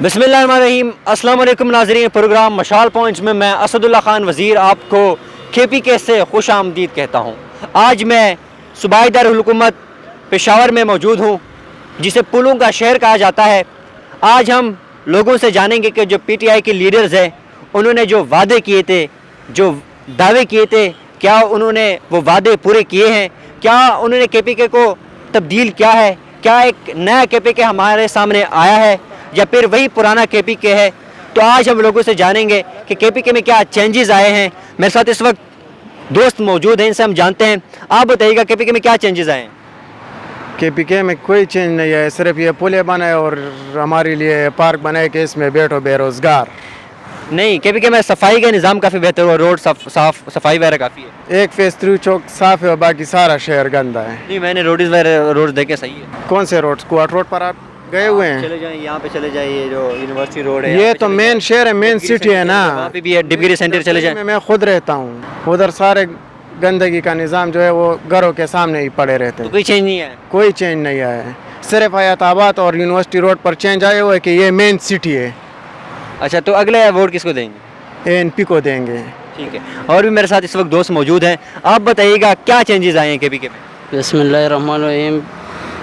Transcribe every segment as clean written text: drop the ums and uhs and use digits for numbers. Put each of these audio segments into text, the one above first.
बिस्मिल्लाहिर्रहमानिर्रहीम। अस्सलाम वालेकुम नाज़रीन, प्रोग्राम मशाल पॉइंट्स में मैं असदुल्ला खान वज़ीर आपको KPK से खुश आमदीद कहता हूँ। आज मैं सूबाई दारुल हुकूमत पेशावर में मौजूद हूँ, जिसे पुलों का शहर कहा जाता है। आज हम लोगों से जानेंगे कि जो PTI के लीडर्स हैं, उन्होंने जो वादे किए थे, जो दावे किए थे, क्या उन्होंने वो वादे पूरे किए हैं? क्या उन्होंने KPK को तब्दील किया है? क्या एक नया KPK हमारे सामने आया है या फिर वही पुराना KPK है? तो आज हम लोगों से जानेंगे कि KPK में क्या चेंजेस आए हैं। मेरे साथ इस वक्त दोस्त मौजूद हैं, इनसे हम जानते हैं। आप बताइएगा KPK में क्या चेंजेस आए हैं? KPK में कोई चेंज नहीं है, सिर्फ ये पुलें बनाए और हमारे लिए पार्क बनाए कि इसमें बैठो बेरोज़गार। नहीं, KPK में सफाई का निज़ाम काफ़ी बेहतर हुआ, रोड साफ सफाई वगैरह काफ़ी है। एक फेस 3 चौक साफ है और बाकी सारा शहर गंदा है। नहीं, मैंने रोड वगैरह रोड देखे सही है। कौन से रोड? स्क्वाट रोड पर आप गए हुए हैं? चले जाएं, यहाँ पे चले जाइए, जो यूनिवर्सिटी रोड है, ये तो मेन शहर है, मेन सिटी है ना। वहाँ पे भी है, डिग्री सेंटर चले जाएं। मैं खुद रहता हूँ उधर, सारे गंदगी का निज़ाम जो है वो घरों के सामने ही पड़े रहते तो हैं। कोई चेंज नहीं है। कोई चेंज नहीं आया है, सिर्फ हयाताबाद और यूनिवर्सिटी रोड पर चेंज आए हुए कि ये मेन सिटी है। अच्छा, तो अगले वोट किसको देंगे? ANP को देंगे। ठीक है। और भी मेरे साथ इस वक्त दोस्त मौजूद हैं। आप बताइएगा क्या चेंजेस आए हैं KPK में? बिस्मिल्लाहिर्रहमानिर्रहीम।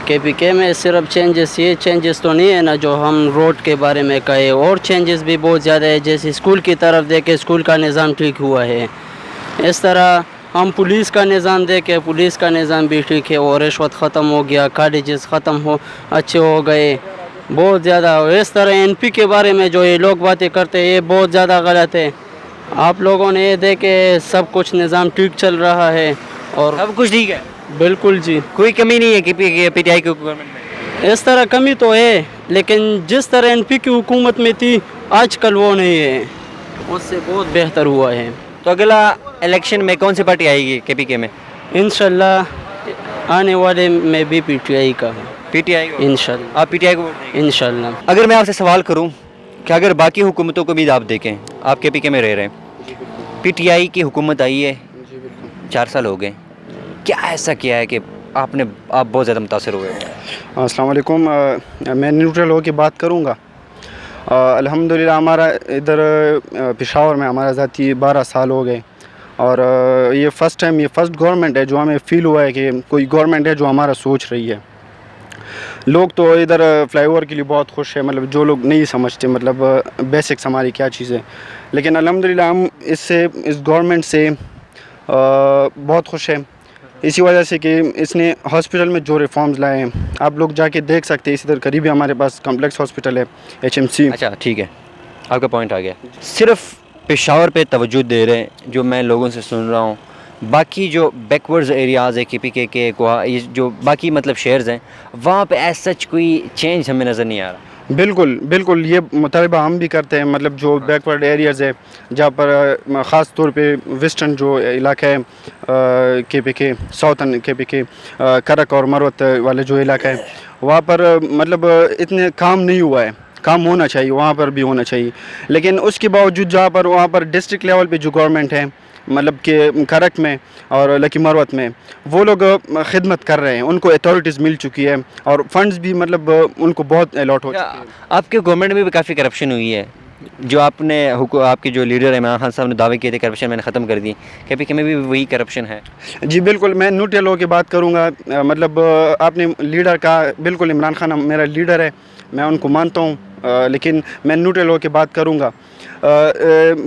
KPK में सिर्फ ये चेंजेस तो नहीं है ना जो हम रोड के बारे में कहे, और चेंजेस भी बहुत ज़्यादा है। जैसे स्कूल की तरफ देखे, स्कूल का निज़ाम ठीक हुआ है। इस तरह हम पुलिस का निज़ाम देखे, पुलिस का निज़ाम भी ठीक है, और रिश्वत ख़त्म हो गया, कॉलेजेस ख़त्म हो अच्छे हो गए बहुत ज़्यादा। इस तरह NP के बारे में जो ये लोग बातें करते हैं, ये बहुत ज़्यादा गलत है। आप लोगों ने ये देखे सब कुछ निज़ाम ठीक चल रहा है और सब कुछ ठीक है, बिल्कुल जी, कोई कमी नहीं है PTI की गवर्नमेंट में। इस तरह कमी तो है, लेकिन जिस तरह NP की हुकूमत में थी आजकल वो नहीं है, उससे बहुत बेहतर हुआ है। तो अगला इलेक्शन में कौन सी पार्टी आएगी KPK में? इंशाल्लाह आने वाले में भी PTI का है। PTI को? इंशाल्लाह। आप PTI को वोट देंगे? इंशाल्लाह। अगर मैं आपसे सवाल करूं कि अगर बाकी हुकूमतों को भी आप देखें, आप KPK में रह रहे हैं, PTI की हुकूमत आई है, 4 साल हो गए, क्या ऐसा किया है कि आप बहुत ज़्यादा मुतासर हुए? अस्सलाम वालेकुम। मैं न्यूट्रल हो के बात करूँगा। अल्हम्दुलिल्लाह हमारा इधर पेशावर में हमारा ज़ाती 12 साल हो गए, और ये फ़र्स्ट गवर्नमेंट है जो हमें फ़ील हुआ है कि कोई गवर्नमेंट है जो हमारा सोच रही है। लोग तो इधर फ्लाईओवर के लिए बहुत खुश है, मतलब जो लोग नहीं समझते मतलब बेसिक्स हमारी क्या चीज़ है, लेकिन अल्हम्दुलिल्लाह हम इस गवर्नमेंट से बहुत खुश हैं, इसी वजह से कि इसने हॉस्पिटल में जो रिफॉर्म्स लाए हैं आप लोग जाके देख सकते हैं। इसी तरह करीबी हमारे पास कम्प्लेक्स हॉस्पिटल है, HMC। अच्छा, ठीक है, आपका पॉइंट आ गया। सिर्फ पेशावर पे तवज्जो दे रहे हैं, जो मैं लोगों से सुन रहा हूँ। बाकी जो बैकवर्ड्स एरियाज़ है KPK के, ये जो बाकी मतलब शेयर्स हैं, वहाँ पे एज सच कोई चेंज हमें नज़र नहीं आ रहा। बिल्कुल ये मुतालबा हम भी करते हैं। मतलब जो बैकवर्ड एरियाज़ है जहाँ पर ख़ास तौर पे वेस्टर्न जो इलाका है KPK, साउथर्न KPK, करक और मरवत वाले जो इलाका है, वहाँ पर मतलब इतने काम नहीं हुआ है। काम होना चाहिए, वहाँ पर भी होना चाहिए, लेकिन उसके बावजूद जहाँ पर वहाँ पर डिस्ट्रिक्ट लेवल पे जो गवर्नमेंट है, मतलब कि करक में और लकी मरवत में, वो लोग खिदमत कर रहे हैं, उनको अथॉरिटीज़ मिल चुकी है और फंड्स भी मतलब उनको बहुत अलॉट हो चुके हैं। आपके गवर्नमेंट में भी काफ़ी करप्शन हुई है, जो आपके जो लीडर है इमरान खान साहब ने दावे किए थे करप्शन मैंने ख़त्म कर दी, KPK में भी वही करप्शन है? जी बिल्कुल, मैं न्यूट्रल होकर बात करूँगा। मतलब आपने लीडर का, बिल्कुल इमरान खान मेरा लीडर है, मैं उनको मानता हूँ, लेकिन मैं न्यूट्रल होकर बात करूँगा।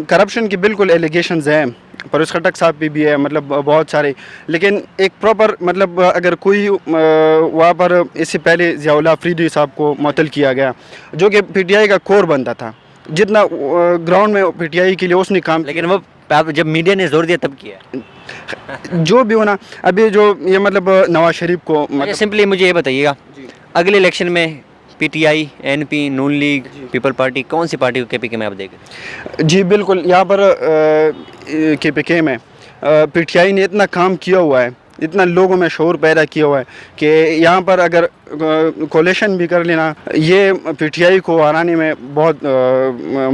करप्शन की बिल्कुल एलिगेशंस हैं, परवेज़ खट्टक साहब भी है, मतलब बहुत सारे, लेकिन एक प्रॉपर मतलब अगर कोई वहाँ पर इससे पहले ज़ियाउल्लाह अफरीदी साहब को मुअत्तल किया गया, जो कि PTI का कोर बंदा था, जितना ग्राउंड में PTI के लिए उसने काम, लेकिन वो जब मीडिया ने जोर दिया तब किया। जो भी होना। अभी जो ये मतलब नवाज शरीफ को मतलब सिंपली मुझे ये बताइएगा, अगले इलेक्शन में PTI, NP, नून लीग, पीपल पार्टी, कौन सी पार्टी को KPK में आप देखें? जी बिल्कुल, यहाँ पर KPK में PTI ने इतना काम किया हुआ है, इतना लोगों में शऊर पैदा किया हुआ है कि यहाँ पर अगर कोलेशन भी कर लेना, ये PTI को हराने में बहुत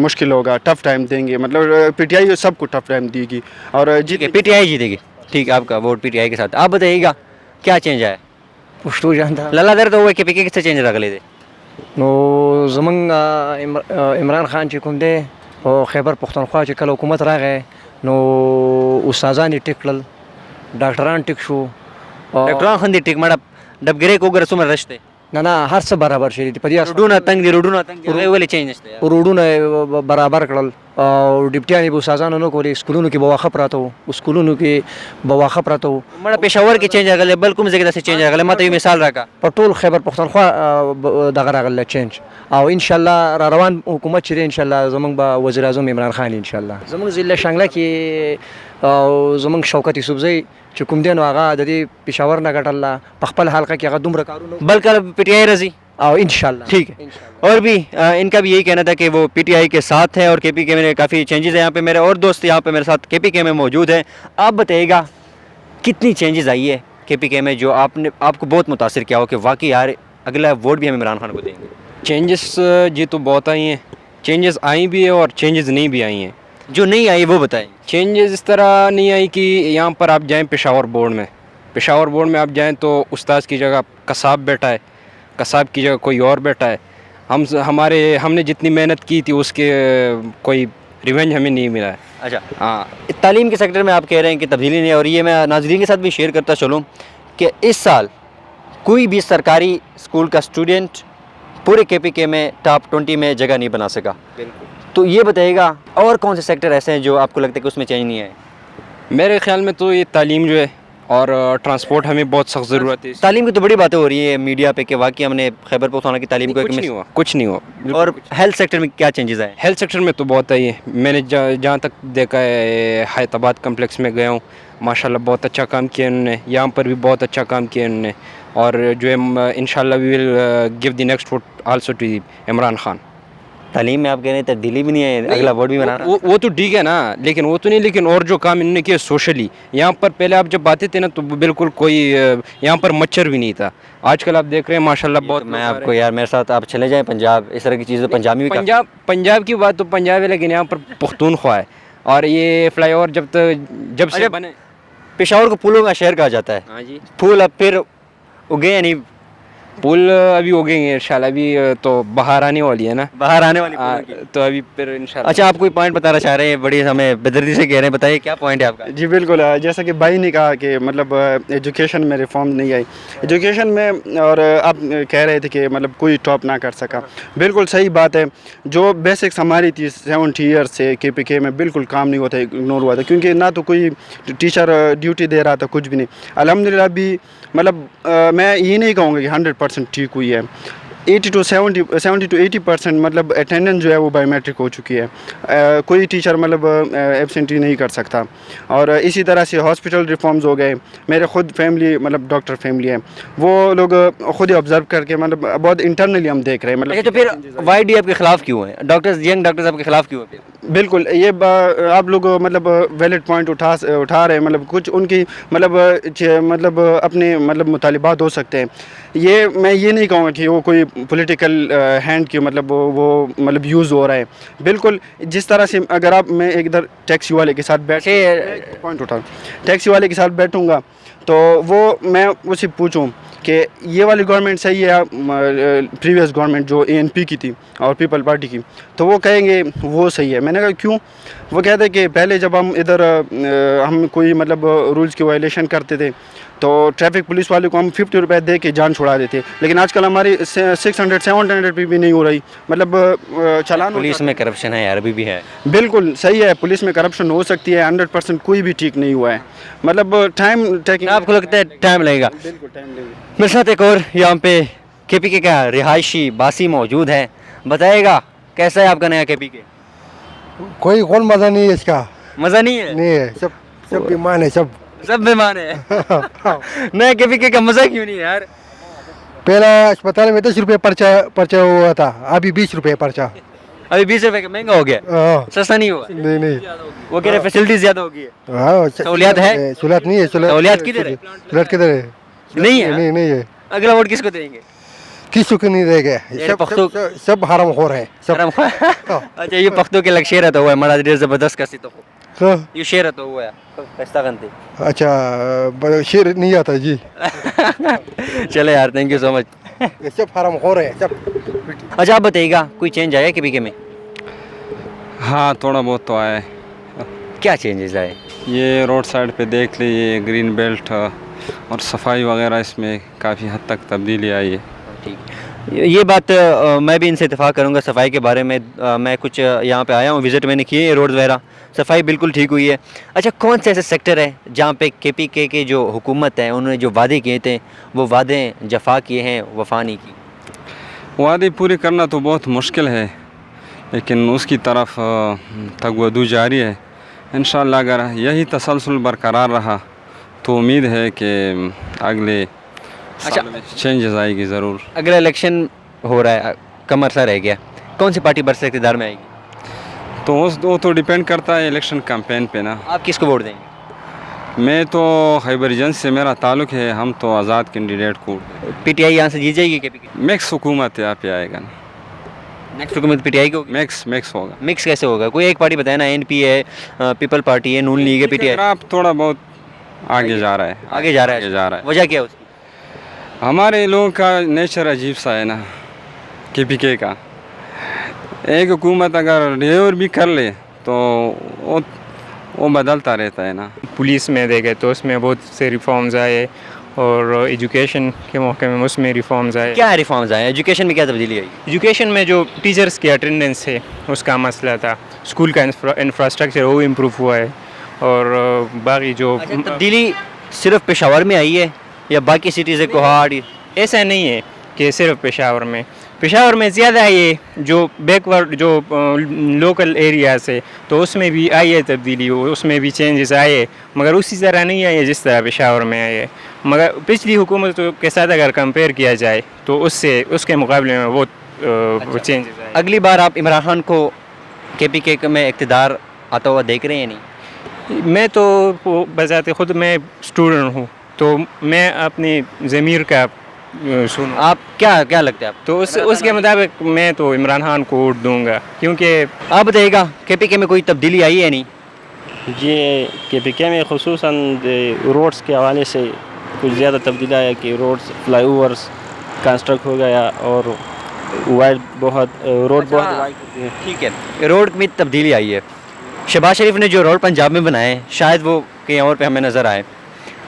मुश्किल होगा, टफ़ टाइम देंगे, मतलब PTI सबको टफ़ टाइम देगी और PTI जीतेगी। ठीक है, आपका वोट PTI के साथ। आप बताइएगा क्या चेंज आया? पुष्टू जानता लल्ला दर तो हुए KPK किससे चेंज रख लेते? نو زمونږ عمران خان چې کوم دی او خیبر پښتونخوا چې کله حکومت راغی نو استادان یې ټیک کړل، ډاکټران ټیک شو. ډاکټران خو دې ټیک مړه ډبګرې کو ګره څومره رش دی نه نه هر څه برابر شوي دي په دې روډونه تنګ دي روډونه تنګ دي هغې ولې چینج نشته یار؟ روډونه یې برابر کړل او ډیپټیان یې به استادانو نه کولې، سکولونو کې به واښه پراته وو، سکولونو کې به واښه پراته وو. مړه پېښور کې چینج راغلی، بل کوم ځای کې داسې چینج راغلی؟ ما ته یو مثال راکړه. په ټول خیبر پښتونخوا دغه راغلی چینج، او انشاءالله را روان حکومت چې دی انشاءالله زمونږ به وزیر اعظم عمران خان انشاءالله. زمونږ ضلع شانګله کې او زمونږ شوکت یوسفزی چې کوم دی نو هغه د دې پېښور نه ګټله په خپل حلقه کې هغه دومره کارونه بل کله پی ٹی آئی راځي او انشاءاللہ ٹھیک ہے. اور بھی ان کا بھی یہی کہنا تھا کہ وہ پی ٹی آئی کے ساتھ ہیں اور کے پی کے میں کافی چینجز ہیں. یہاں پہ میرے اور دوست یہاں پہ میرے ساتھ کے پی کے میں موجود ہیں. آپ بتائیے گا کتنی چینجز آئی ہے کے پی کے میں جو آپ کو بہت متاثر کیا ہو کہ واقعی یار اگلا ووٹ بھی ہم عمران خان کو دیں گے؟ چینجز جی تو بہت آئی ہیں، چینجز آئی بھی ہے اور چینجز نہیں بھی آئی ہیں. جو نہیں آئی وہ بتائیں. چینجز اس طرح نہیں آئی کہ یہاں پر آپ جائیں پشاور بورڈ میں آپ جائیں تو استاذ کی جگہ قصاب بیٹھا ہے، قصاب کی جگہ کوئی اور بیٹھا ہے. ہم نے جتنی محنت کی تھی اس کے کوئی ریونج ہمیں نہیں ملا ہے. اچھا ہاں، تعلیم کے سیکٹر میں آپ کہہ رہے ہیں کہ تبدیلی نہیں، اور یہ میں ناظرین کے ساتھ بھی شیئر کرتا چلوں کہ اس سال کوئی بھی سرکاری اسکول کا اسٹوڈنٹ پورے کے پی کے میں ٹاپ 20 میں جگہ نہیں بنا سکا. تو یہ بتائیے گا اور کون سے سیکٹر ایسے ہیں جو آپ کو لگتا ہے کہ اس میں چینج نہیں ہے؟ میرے خیال میں تو یہ تعلیم جو ہے اور ٹرانسپورٹ ہمیں بہت سخت ضرورت ہے. تعلیم کی تو بڑی باتیں ہو رہی ہیں میڈیا پہ کہ واقعی ہم نے خیبر پختونخوا کی تعلیم کو کچھ نہیں ہوا. اور ہیلتھ سیکٹر میں کیا چینجز آئے؟ ہیلتھ سیکٹر میں تو بہت آئی ہے. میں نے جہاں تک دیکھا ہے حیات آباد کمپلیکس میں گیا ہوں، ماشاءاللہ بہت اچھا کام کیا انہوں نے. یہاں پر بھی بہت اچھا کام کیا انہوں نے، اور جو ہے انشاءاللہ we will give the next vote also to Imran Khan. تعلیم میں آپ کہہ رہے ہیں تبدیلی بھی نہیں ہے، اگلا ووٹ بھی بنانا. وہ تو ٹھیک ہے نا، لیکن وہ تو نہیں، لیکن اور جو کام انہوں نے کیا سوشلی. یہاں پر پہلے آپ جب آتے تھے نا تو بالکل کوئی یہاں پر مچھر بھی نہیں تھا. آج کل آپ دیکھ رہے ہیں ماشاءاللہ بہت. میں آپ کو یار میرے ساتھ آپ چلے جائیں پنجاب، اس طرح کی چیزیں پنجاب میں بھی پنجاب کی بات تو پنجاب ہے، لیکن یہاں پر پختونخوا ہے. اور یہ فلائی اوور جب سے بنے، پشاور کو پھولوں کا شہر کہا جاتا ہے. ہاں جی، پھول اب پھر اگے یا نہیں؟ پھول ابھی اگیں گے انشاءاللہ. ابھی تو بہار آنے والی ہے نا، باہر آنے والی تو ابھی پھر انشاءاللہ. اچھا آپ کوئی پوائنٹ بتانا چاہ رہے ہیں؟ بڑی ہمیں بدردی سے کہہ رہے ہیں، بتائیے کیا پوائنٹ ہے آپ کا؟ جی بالکل، جیسا کہ بھائی نے کہا کہ مطلب ایجوکیشن میں ریفارم نہیں آئی ایجوکیشن میں، اور آپ کہہ رہے تھے کہ مطلب کوئی ٹاپ نہ کر سکا. بالکل صحیح بات ہے. جو بیسکس ہماری تھی 70 ایئرس سے کے پی کے میں بالکل کام نہیں ہوتا، اگنور ہوا تھا، کیونکہ نہ تو کوئی ٹیچر ڈیوٹی دے رہا تھا، کچھ بھی نہیں. الحمدللہ بھی مطلب میں یہ نہیں کہوں گا کہ 100% ٹھیک ہوئی ہے. 80 to 80% مطلب اٹینڈنس جو ہے وہ بایو میٹرک ہو چکی ہے. کوئی ٹیچر مطلب ایبسینٹی نہیں کر سکتا. اور اسی طرح سے ہاسپٹل ریفارمز ہو گئے. میرے خود فیملی مطلب ڈاکٹر فیملی ہے، وہ لوگ خود ہی آبزرو کر کے مطلب بہت انٹرنلی ہم دیکھ رہے ہیں. مطلب تو پھر وائی ڈی آپ کے خلاف کیوں ہیں؟ ڈاکٹرز ینگ ڈاکٹرز آپ کے خلاف کیوں ہیں؟ بالکل یہ آپ لوگ مطلب ویلڈ پوائنٹ اٹھا رہے ہیں. مطلب کچھ ان کی مطلب اپنے مطلب مطالبات ہو سکتے ہیں. میں یہ نہیں کہوں گا کہ وہ کوئی پولیٹیکل ہینڈ کی مطلب وہ مطلب یوز ہو رہا ہے. بالکل جس طرح سے اگر میں ایک ادھر ٹیکسی والے کے ساتھ ٹیکسی والے کے ساتھ بیٹھوں گا تو وہ میں اسے پوچھوں کہ یہ والی گورنمنٹ صحیح ہے پریویس گورنمنٹ جو اے این پی کی تھی اور پیپل پارٹی کی، تو وہ کہیں گے وہ صحیح ہے. میں نے کہا کیوں؟ وہ کہتے ہیں کہ پہلے جب ہم ادھر ہم کوئی مطلب رولز کی وائلیشن کرتے تھے تو ٹریفک پولیس والے کو ہم 50 روپے دے کے جان چھڑا دیتے، لیکن آج کل ہماری 600-700 پہ بھی نہیں ہو رہی. مطلب چلان پولیس میں کرپشن ہے یار، ابھی بھی ہے. بالکل صحیح ہے، پولیس میں کرپشن ہو سکتی ہے، 100% کوئی بھی ٹھیک نہیں ہوا ہے. مطلب ٹائم ٹیکنگ، آپ کو لگتا ہے ٹائم لگے گا؟ بالکل ٹائم لگے گا. میرے ساتھ ایک اور یہاں پہ کے پی کے کا رہائشی باسی موجود ہے. بتائے گا کیسا ہے آپ کا نیا کے پی کے؟ کوئی کون مزہ نہیں ہے اس کا، مزہ نہیں ہے؟ نہیں ہے، سب بیمان ہے، سب بیمان ہے. نیا کے پی کے کا مزہ کیوں نہیں ہے یار؟ پہلا اسپتال میں 10 روپے پرچہ ہوا تھا، ابھی 20 روپے پرچہ. ابھی 20 روپے کا مہنگا ہو گیا، سستا نہیں ہوا. نہیں وہ کہہ رہے فیسلٹیز زیادہ ہو گئی ہے. ہاں سہولیات ہے؟ سہولیات نہیں ہے. سہولیات کدھر ہے؟ سہولیات کدھر ہے؟ نہیں ہے. نہیں ہے. اگلا ووٹ کس کو دیں گے؟ کسی کو نہیں دے گئے، سب حرام خور ہے. اچھا یہ پختو کے لگ شیر رہتا ہوا ہے مڑا دیر زبردست کسی تو یہ شیر رہتا ہوا ہے پیستا گنتی. اچھا شیر نہیں آتا جی. چلے یار، تھینک یو سو مچ. ये सब फार्म हो रहे हैं सब। अच्छा आप बताइएगा कोई चेंज आया KPK में? हाँ थोड़ा बहुत तो आया है। क्या चेंजेस आए? ये रोड साइड पे देख लीजिए ग्रीन बेल्ट और सफाई वगैरह इसमें काफ़ी हद तक तब्दीली आई है। ठीक, ये बात मैं भी इनसे इत्तेफाक करूंगा सफाई के बारे में। मैं कुछ यहाँ पे आया हूँ, विज़िट मैंने किए हैं रोड वगैरह, सफाई बिल्कुल ठीक हुई है। अच्छा कौन से ऐसे सेक्टर है जहाँ पे KPK के जो हुकूमत है उन्होंने जो वादे किए थे वो वादे जफा किए हैं, वफा नहीं की? वादे पूरे करना तो बहुत मुश्किल है, लेकिन उसकी तरफ तगवदू जारी है। इंशाअल्लाह अगर यही तसलसल बरकरार रहा तो उम्मीद है कि अगले अच्छा चेंजेस आएगी ज़रूर। अगला इलेक्शन हो रहा है, कम अरसा रह गया, कौन सी पार्टी बरसे इक़्तिदार में आएगी? तो वो तो डिपेंड करता है इलेक्शन कैंपेन पे ना। आप किसको वोट देंगे? मैं तो खैबरगंज से मेरा ताल्लुक़ है, हम तो आज़ाद कैंडिडेट को। PTI यहाँ से जीत जाएगी KPK? मिक्स हुकूमत यहाँ पे आएगा ना। नेक्स्ट हुकूमत PTI की होगी? मिक्स होगा। मिक्स कैसे होगा? कोई एक पार्टी बताए ना, NP है, पीपल पार्टी है, नून लीग है, PTI आप थोड़ा बहुत आगे जा रहा है। आगे जा रहा है। वजह क्या है उसकी? हमारे लोगों का नेचर अजीब सा है ना KPK का। एक हुकूमत अगर रिव्यू भी कर ले तो वो बदलता रहता है ना। पुलिस में देखे तो उसमें बहुत से रिफॉर्म्स आए और एजुकेशन के मौके में उसमें रिफॉर्म्स आए। क्या रिफॉर्म्स आए? एजुकेशन में क्या तब्दीली आई? एजुकेशन में जो टीचर्स की अटेंडेंस है उसका मसला था, स्कूल का इंफ्रास्ट्रक्चर वो इम्प्रूव हुआ है और बाकी जो अच्छा, तब्दीली सिर्फ पेशावर में आई है या बाकी सिटीज़ है, कोहाड़? ऐसा नहीं है कि सिर्फ पेशावर में ज़्यादा ये जो बैकवर्ड जो लोकल एरियाज़ है तो उसमें भी आई है तब्दीली, उसमें भी चेंजेस आए, मगर उसी तरह नहीं आए जिस तरह पेशावर में आए है। मगर पिछली हुकूमत के साथ अगर कंपेयर किया जाए तो उसके मुकाबले में बहुत चेंजेस आए। अगली बार आप इमरान खान को KPK में इक़्तिदार आता हुआ देख रहे हैं? नहीं, मैं तो बजाते खुद मैं स्टूडेंट हूँ तो मैं अपनी ज़मीर का सुन। आप क्या लगता है आप? तो उसके मुताबिक मैं तो इमरान खान को वोट दूंगा, क्योंकि आप बताइएगा KPK में कोई तब्दीली आई है? नहीं ये KPK में ख़ुसूसन रोड्स के हवाले से कुछ ज़्यादा तब्दीली आया कि रोड्स फ्लाईओवर्स कंस्ट्रक्ट हो गया और वाइड बहुत रोड बहुत वाइड होती है। ठीक है, रोड में तब्दीली आई है। शहबाज शरीफ ने जो रोड पंजाब में बनाए हैं शायद वो कहीं और पे हमें नज़र आए,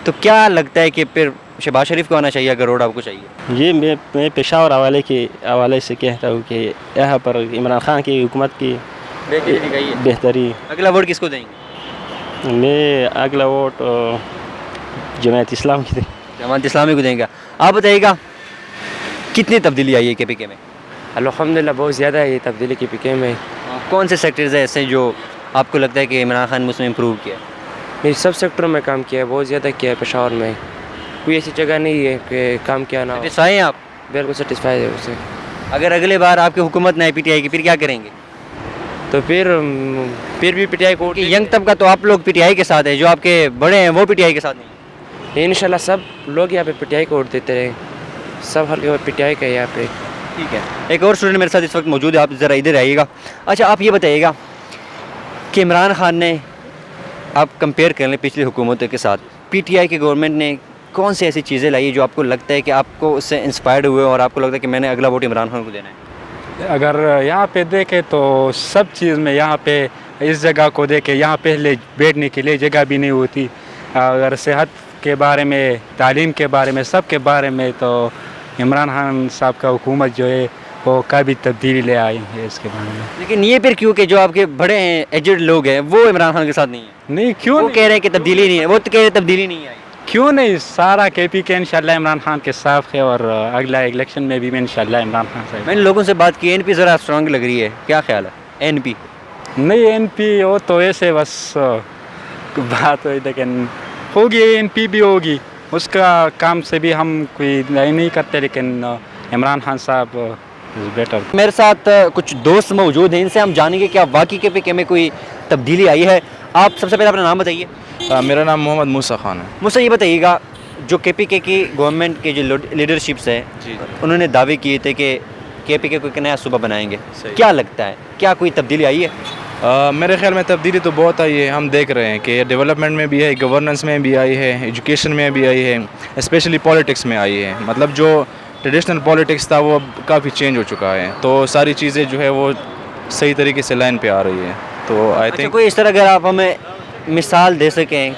तो क्या लगता है कि फिर शहबाज शरीफ को आना चाहिए अगर रोड आपको चाहिए? ये मैं पेशावर हवाले से कहता हूँ कि यहाँ पर इमरान खान की हुकूमत की बेहतरी। अगला वोट किसको देंगे? मैं अगला वोट जमात इस्लाम की जमात इस्लामी को देंगे। आप बताइएगा कितनी तब्दीली आई है KPK में? अल्हम्दुलिल्लाह बहुत ज़्यादा है ये तब्दीली KPK में। कौन से सेक्टर्स हैं ऐसे जो आपको लगता है कि इमरान खान ने उसमें इम्प्रूव किया? मेरे सब सेक्टरों में काम किया है, बहुत ज़्यादा किया है। पेशावर में कोई ऐसी जगह नहीं है कि काम किया ना हो। सेटिस्फाई हैं आप? बिल्कुल सेटिस्फाई है उससे। अगर अगले बार आपकी हुकूमत ना PTI की फिर क्या करेंगे? तो फिर भी PTI को यंग तबका तो आप लोग PTI के साथ है, जो आपके बड़े हैं वो PTI के साथ नहीं? इंशाल्लाह सब लोग यहाँ पे PTI को वोट देते रहे, सब हल्के PTI का यहाँ पे। ठीक है, एक और स्टूडेंट मेरे साथ इस वक्त मौजूद है, आप ज़रा इधर आइएगा। अच्छा आप ये बताइएगा कि इमरान खान ने, आप कंपेयर कर लें पिछली हुकूमतों के साथ, PTI की गवर्नमेंट ने कौन सी ऐसी चीज़ें लाई जो आपको लगता है कि आपको उससे इंस्पायर्ड हुए और आपको लगता है कि मैंने अगला वोट इमरान खान को देना है? अगर यहाँ पे देखें तो सब चीज़ में यहाँ पे इस जगह को देखें, यहाँ पहले बैठने के लिए जगह भी नहीं होती। अगर सेहत के बारे में, तालीम के बारे में, सब के बारे में तो इमरान खान साहब का हुकूमत जो है वो काफ़ी तब्दीली ले आई है इसके बारे में। लेकिन ये फिर क्यों कि जो आपके बड़े हैं, एजड लोग हैं, वो इमरान खान के साथ नहीं है? नहीं, क्यों? वो कह रहे हैं कि तब्दीली नहीं है, वो तो कह रहे हैं तब्दीली नहीं आई। क्यों नहीं, सारा KPK इंशाल्लाह इमरान खान के साथ है और अगला इलेक्शन में भी इंशाल्लाह इमरान खान से। मैंने लोगों से बात की, NP ज़रा स्ट्रॉन्ग लग रही है, क्या ख्याल है? NP नहीं, NP वो तो ऐसे बस बात हुई, लेकिन होगी NP भी होगी, उसका काम से भी हम कोई नहीं करते, लेकिन इमरान खान साहब बेटर। मेरे साथ कुछ दोस्त मौजूद हैं, इनसे हम जानेंगे क्या वाकई KPK में कोई तब्दीली आई है। आप सबसे पहले अपना नाम बताइए। मेरा नाम मोहम्मद मूसा खान है। मुझसे ये बताइएगा, जो KPK की गवर्नमेंट के जो लीडरशिप्स है उन्होंने दावे किए थे कि KPK को एक नया सूबा बनाएंगे, क्या लगता है क्या कोई तब्दीली आई है? मेरे ख्याल में तब्दीली तो बहुत आई है, हम देख रहे हैं कि डेवलपमेंट में भी है, गवर्नेंस में भी आई है, एजुकेशन में भी आई है, स्पेशली पॉलिटिक्स में आई है। मतलब जो ट्रेडिशनल पॉलिटिक्स था वो अब काफ़ी चेंज हो चुका है, तो सारी चीज़ें जो है वो सही तरीके से लाइन पे आ रही है। तो आई अच्छा, थिंक कोई इस तरह अगर आप हमें मिसाल दे सकें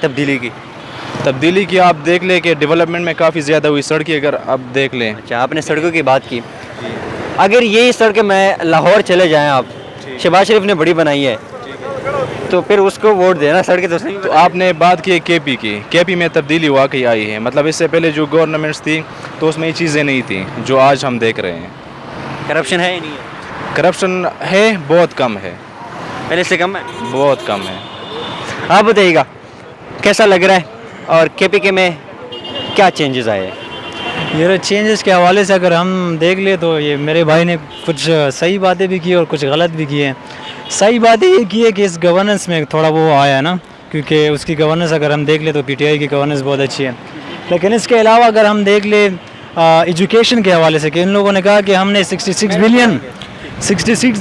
तब्दीली की आप देख लें कि डेवलपमेंट में काफ़ी ज़्यादा हुई। सड़कें अगर आप देख लें, अच्छा, आपने सड़कों की बात की, अगर यही सड़कें मैं लाहौर चले जाएं आप, शहबाज शरीफ ने बड़ी बनाई है, तो फिर उसको वोट देना, सड़कें तो सही। तो आपने बात की केपी की, केपी में तब्दीली वाकई आई है। मतलब इससे पहले जो गवर्नमेंट्स थी तो उसमें ये चीज़ें नहीं थी जो आज हम देख रहे हैं। करप्शन है या नहीं है? करप्शन है, बहुत कम है, पहले से कम है, बहुत कम है। आप बताइएगा कैसा लग रहा है और केपीके में क्या चेंजेस आए हैं? ये चेंजेस के हवाले से अगर हम देख ले तो ये मेरे भाई ने कुछ सही बातें भी की और कुछ गलत भी की हैं। सही बातें ये की है कि इस गवर्नेंस में थोड़ा वो आया है ना, क्योंकि उसकी गवर्नेंस अगर हम देख ले तो पीटीआई की गवर्नेंस बहुत अच्छी है। लेकिन इसके अलावा अगर हम देख ले एजुकेशन के हवाले से, कि इन लोगों ने कहा कि हमने 66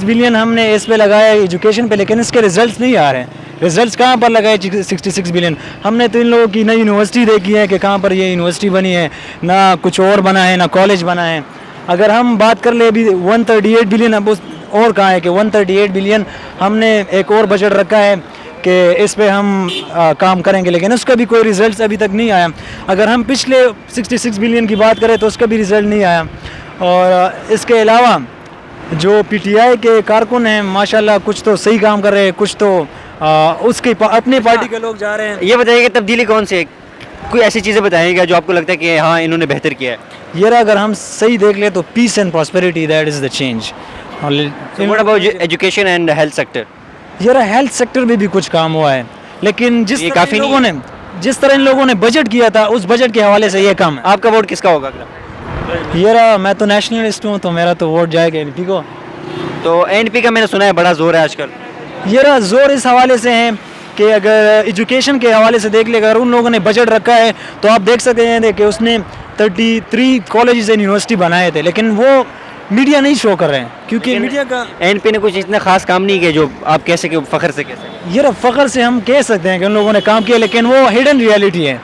बिलियन हमने इस पे लगाया एजुकेशन पे, लेकिन इसके रिजल्ट्स नहीं आ रहे हैं। रिजल्ट्स कहाँ पर लगाए 66 बिलियन? हमने तो इन लोगों की ना यूनिवर्सिटी देखी है कि कहाँ पर ये यूनिवर्सिटी बनी है, ना कुछ और बना है, ना कॉलेज बना है। अगर हम बात कर ले अभी 138 बिलियन, अब और कहाँ है कि 138 बिलियन हमने एक और बजट रखा है कि इस पे हम काम करेंगे, लेकिन उसका भी कोई रिज़ल्ट अभी तक नहीं आया। अगर हम पिछले 66 बिलियन की बात करें तो उसका भी रिज़ल्ट नहीं आया। और इसके अलावा जो पीटीआई के कारकुन हैं माशाल्लाह कुछ तो सही काम कर रहे हैं, कुछ तो उसके अपने पार्टी के लोग जा रहे हैं। ये बताइए कि तब्दीली कौन सी है? कोई ऐसी चीज़ें बताइएगा जो आपको लगता है कि हाँ इन्होंने बेहतर किया है। ये अगर हम सही देख ले तो peace and prosperity, that is the change. What about education and health sector? ये हेल्थ सेक्टर में भी कुछ काम हुआ है, लेकिन जिस तरह इन लोगों ने बजट किया था उस बजट के हवाले से ये काम है। आपका वोट किसका होगा? मैं तो नेशनलिस्ट हूँ, तो मेरा तो वोट जाएगा एनपी को। तो एनपी का मैंने सुना है बड़ा जोर है आजकल। ये जोर इस हवाले से है कि अगर एजुकेशन के हवाले से देख ले, अगर उन लोगों ने बजट रखा है तो आप देख सकते हैं कि उसने 33 कॉलेजेस एंड यूनिवर्सिटी बनाए थे, लेकिन वो मीडिया नहीं शो कर रहे हैं, क्योंकि मीडिया का एनपी ने कुछ इतना खास काम नहीं किया जो आप कह सके फख्र से कह सके। ये फ़ख्र से हम कह सकते हैं कि उन लोगों ने काम किया, लेकिन वो हिडन रियलिटी है,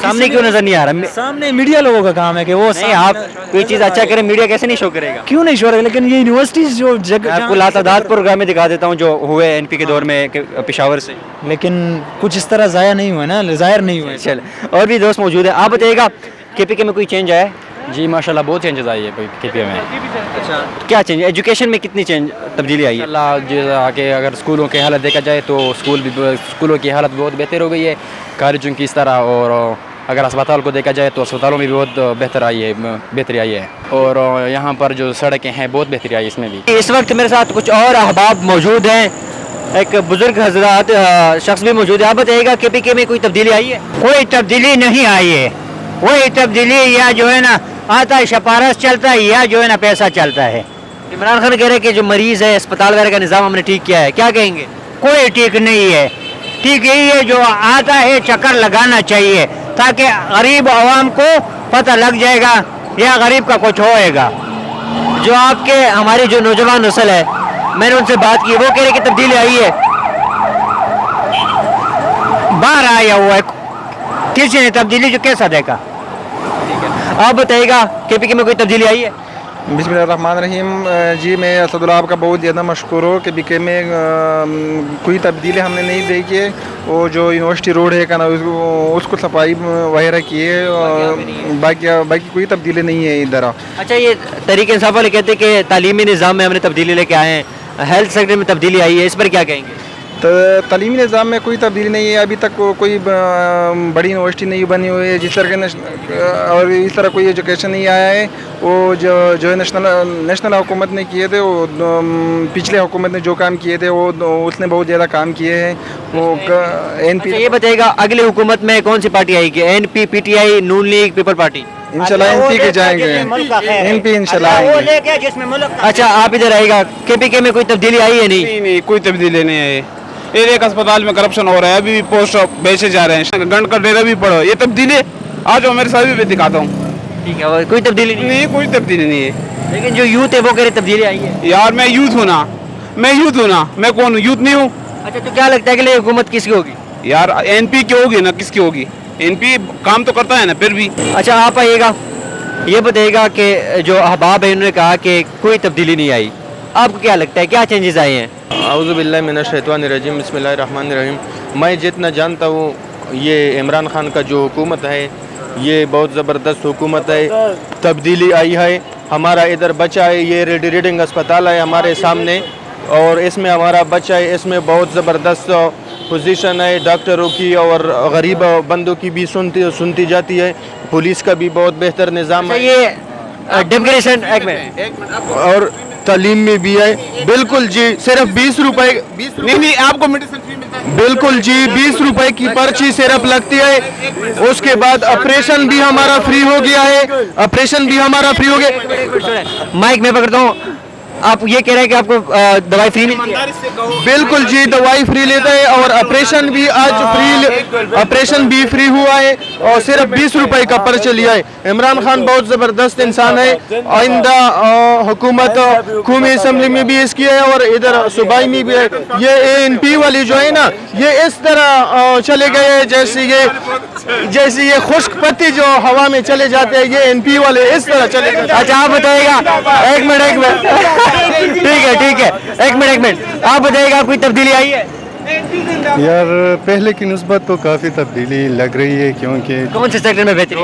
सामने क्यों नजर नहीं आ रहा? सामने मीडिया लोगों का काम है कि वो नहीं, आप कोई चीज़ अच्छा करें मीडिया कैसे नहीं शो करेगा? क्यों नहीं शो करेगा? लेकिन ये यूनिवर्सिटीज़ जो जगह आपको लातादाद प्रोग्राम में दिखा देता हूँ जो हुए एनपी के दौर में पेशावर से, लेकिन कुछ इस तरह ज़ाया नहीं हुआ ना, ज़ाहिर नहीं हुआ। चल, और भी दोस्त मौजूद है, आप बताइएगा केपीके में कोई चेंज आया है? जी माशाल्लाह बहुत चेंजेस आई है केपीके में। अच्छा, क्या चेंज? एजुकेशन में कितनी तब्दीली आई है? माशाल्लाह आके अगर स्कूलों की हालत देखा जाए तो स्कूलों की हालत बहुत बेहतर हो गई है, कॉलेजों की इस तरह, और अगर अस्पताल को देखा जाए तो अस्पतालों में भी बहुत बेहतरी आई है, और यहाँ पर जो सड़कें हैं बहुत बेहतरी आई है इसमें भी। इस वक्त मेरे साथ कुछ और अहबाब मौजूद हैं, एक बुजुर्ग हजरात शख्स भी मौजूद है। आप बताइएगा केपीके में कोई तब्दीली आई है? कोई तब्दीली नहीं आई है। वही तब्दीली या जो है ना आता है सिफारिश चलता है, या जो है ना पैसा चलता है। इमरान खान कह रहे हैं कि जो मरीज है अस्पताल वगैरह का निज़ाम हमने ठीक किया है, क्या कहेंगे? कोई ठीक नहीं है। ठीक यही है जो आता है चक्कर लगाना चाहिए, ताकि गरीब आवाम को पता लग जाएगा या गरीब का कुछ होएगा। जो आपके हमारी जो नौजवान नस्ल है, मैंने उनसे बात की, वो कह रहे कि तब्दीली आई है, बाहर आया हुआ है, किसी ने तब्दीली जो कैसा देखा? आप बताइएगा केपीके में कोई तब्दीली आई है? बिस्मिल्लाहिर्रहमानिर्रहीम। जी मैं असदुल्लाह आपका बहुत ज़्यादा मशकूर हूँ कि बीके में कोई तब्दीली हमने नहीं देखी है। वो जो यूनिवर्सिटी रोड है का ना उसको सफाई वगैरह की है, बाकी कोई तब्दीली नहीं है इधर। अच्छा, ये तहरीक इंसाफ वाले कहते हैं कि तालीमी निज़ाम में हमने तब्दीली लेके आए हैं, हेल्थ सेक्टर में तब्दीली आई है, इस पर क्या कहेंगे? तो तालीमी निज़ाम में कोई तब्दीली नहीं है, अभी तक कोई बड़ी यूनिवर्सिटी नहीं बनी हुई है जिस तरह के, और इस तरह कोई एजुकेशन नहीं आया है। वो जो है नेशनल हुकूमत ने किए थे, वो पिछले हुकूमत ने जो काम किए थे वो उसने बहुत ज़्यादा काम किए हैं। वो एनपी। ये बताइएगा अगली हुकूमत में कौन सी पार्टी आएगी? एनपी, पीटीआई, नून लीग, पीपल पार्टी? इंशाल्लाह एनपी के जाएंगे, एनपी इंशाल्लाह आएंगे। अच्छा, आप इधर आएगा, केपीके में कोई तब्दीली आई है? नहीं, कोई तब्दीली नहीं है। एक अस्पताल में करप्शन हो रहा है, अभी भी पोस्ट बेचे जा रहे हैं, गन का डेरा भी पड़ो, ये तब्दीली आज जो मेरे साथ भी दिखाता हूँ। ठीक है, कोई तब्दीली नहीं, कोई तब्दीली नहीं है। लेकिन जो यूथ है वो कह रहे तब्दीली आई है। यार मैं यूथ हूँ ना, मैं कौन हूँ? यूथ नहीं हूँ। अच्छा, तो क्या लगता है कि हुकूमत किसकी होगी? यार एनपी की होगी ना, किसकी होगी? एनपी काम तो करता है ना फिर भी। अच्छा, आप आइएगा, یہ بتائیے کہ جو احباب ہیں انہوں نے کہا کہ کوئی تبدیلی نہیں آئی, آپ کو کیا لگتا ہے کیا چینجز آئے ہیں؟ اعوذ باللہ من الشیطان الرجیم, بسم اللہ الرحمن الرحیم. میں جتنا جانتا ہوں یہ عمران خان کا جو حکومت ہے یہ بہت زبردست حکومت ہے, تبدیلی آئی ہے. ہمارا ادھر بچہ ہے, یہ ریڈنگ اسپتال ہے ہمارے سامنے, اور اس میں ہمارا بچہ ہے, اس میں بہت زبردست پوزیشن ہے ڈاکٹروں کی اور غریب بندوں کی بھی سنتی جاتی ہے. پولیس کا بھی بہت بہتر نظام ہے, یہ ڈیموکریشن اور تعلیم میں بھی ہے. بالکل جی, صرف 20 روپے, نہیں آپ کو میڈیسن فری ملتا ہے. بالکل جی, 20 روپے کی پرچی صرف لگتی ہے. اس کے بعد آپریشن بھی ہمارا فری ہو گیا ہے, آپریشن بھی ہمارا فری ہو گیا. مائک میں پکڑتا ہوں, آپ یہ کہہ رہے ہیں کہ آپ کو دوائی فری ملتی ہے؟ بالکل جی, دوائی فری لیتے ہیں اور آپریشن بھی آج آپریشن بھی فری ہوا ہے اور صرف 20 روپے کا پرچہ لیا ہے. عمران خان بہت زبردست انسان ہے. آئندہ حکومت قومی اسمبلی میں بھی اس کی ہے اور ادھر صوبائی میں بھی ہے. یہ ANP والی جو ہے نا, یہ اس طرح چلے گئے جیسے یہ خشک پتی جو ہوا میں چلے جاتے ہیں, یہ NP والے اس طرح چلے گئے. اچھا آپ بتائیے گا, ایک منٹ ٹھیک ہے, ایک منٹ آپ بتائیے گا کوئی تبدیلی آئی ہے؟ یار پہلے کی نسبت تو کافی تبدیلی لگ رہی ہے, کیونکہ کون سے سیکٹر میں بہتری؟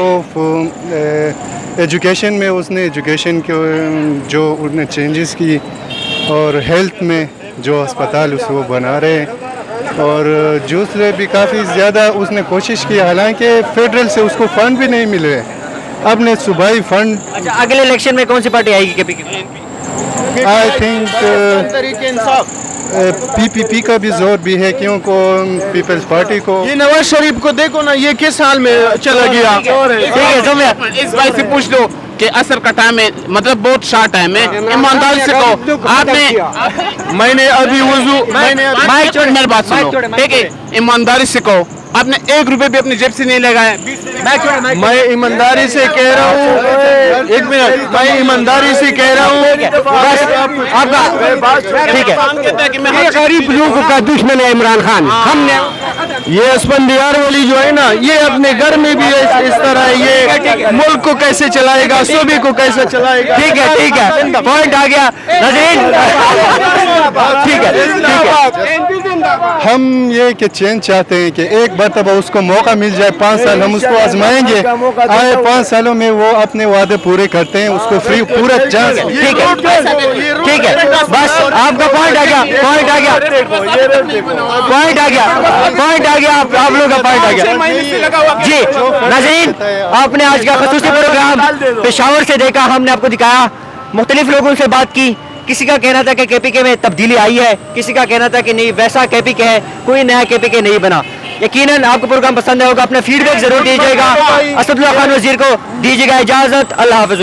ایجوکیشن میں اس نے ایجوکیشن کے جو اس نے چینجز کی, اور ہیلتھ میں جو اسپتال اس وہ بنا رہے ہیں, اور دوسرے بھی کافی زیادہ اس نے کوشش کی, حالانکہ فیڈرل سے اس کو فنڈ بھی نہیں مل رہے, اب نے صوبائی فنڈ. اچھا اگلے الیکشن میں کون سی پارٹی آئے گی KPK؟ آئی تھنک PPP کا بھی زور بھی ہے, کیونکہ پیپلز پارٹی کو. یہ نواز شریف کو دیکھو نا, یہ کس حال میں چلا گیا. اس بھائی سے پوچھ لو کہ اثر کا ٹائم ہے, مطلب بہت شارٹ ٹائم ہے. ایمانداری سے کہو, آپ نے میں نے ابھی وضو میری بات سنو, ٹھیک ہے, ایمانداری سے کہو آپ نے 1 روپے بھی اپنی جیب سے نہیں لگایا. میں ایمانداری سے کہہ رہا ہوں, ایک منٹ, میں ایمانداری سے کہہ رہا ہوں, ٹھیک ہے, یہ غریب لوگوں کا دشمن ہے عمران خان. ہم نے یہ اسپندیار والی جو ہے نا, یہ اپنے گھر میں بھی اس طرح ہے, یہ ملک کو کیسے چلائے گا, صوبے کو کیسے چلائے گا. ٹھیک ہے, پوائنٹ آ گیا. ناظرین ٹھیک ہے, ہم یہ کہ چینج چاہتے ہیں کہ ایک مرتبہ اس کو موقع مل جائے, 5 سال ہم اس کو آزمائیں گے, آئے 5 سالوں میں وہ اپنے وعدے پورے کرتے ہیں, اس کو فری پورا چانس. ٹھیک ہے, بس آپ کا پوائنٹ آ گیا, آپ لوگوں کا پوائنٹ آ گیا. جی ناظرین, آپ نے آج کا خصوصی پروگرام پشاور سے دیکھا, ہم نے آپ کو دکھایا, مختلف لوگوں سے بات کی. کسی کا کہنا تھا کہ KPK میں تبدیلی آئی ہے, کسی کا کہنا تھا کہ نہیں ویسا KPK ہے, کوئی نیا KPK نہیں بنا. یقیناً آپ کو پروگرام پسند آئے ہوگا, اپنا فیڈ بیک ضرور دیجیے گا. اسد اللہ خان وزیر کو دیجیے گا اجازت, اللہ حافظ.